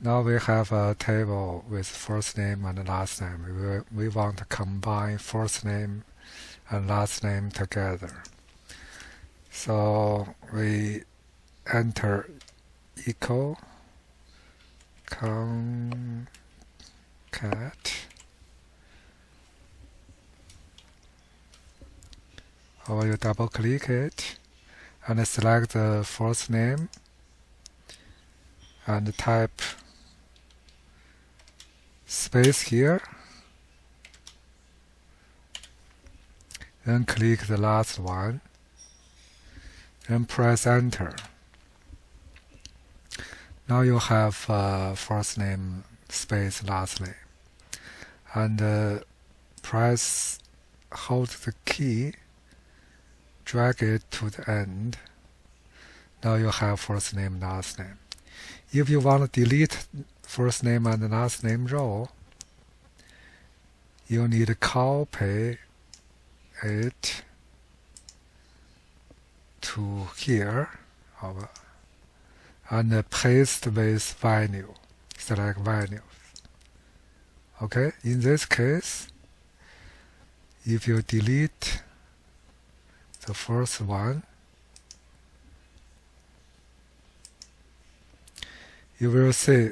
Now we have a table with first name and last name. We want to combine first name and last name together. So we enter equal concat, or you double click it and select the first name and type space here, then click the last one, then press enter. Now you have first name space last name, and hold the key, drag it to the end. Now you have first name, last name. If you want to delete first name and last name row, you need to copy it to here and paste with value. Select value. Okay, in this case, if you delete the first one, you will see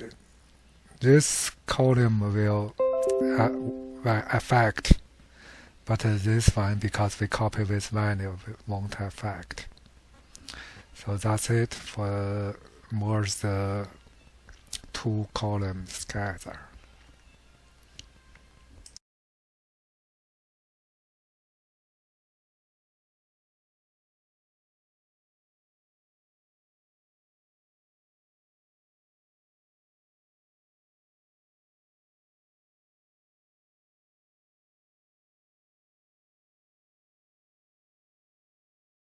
this column will affect, but this one, because we copy with value, won't affect. So that's it for merge the two columns together.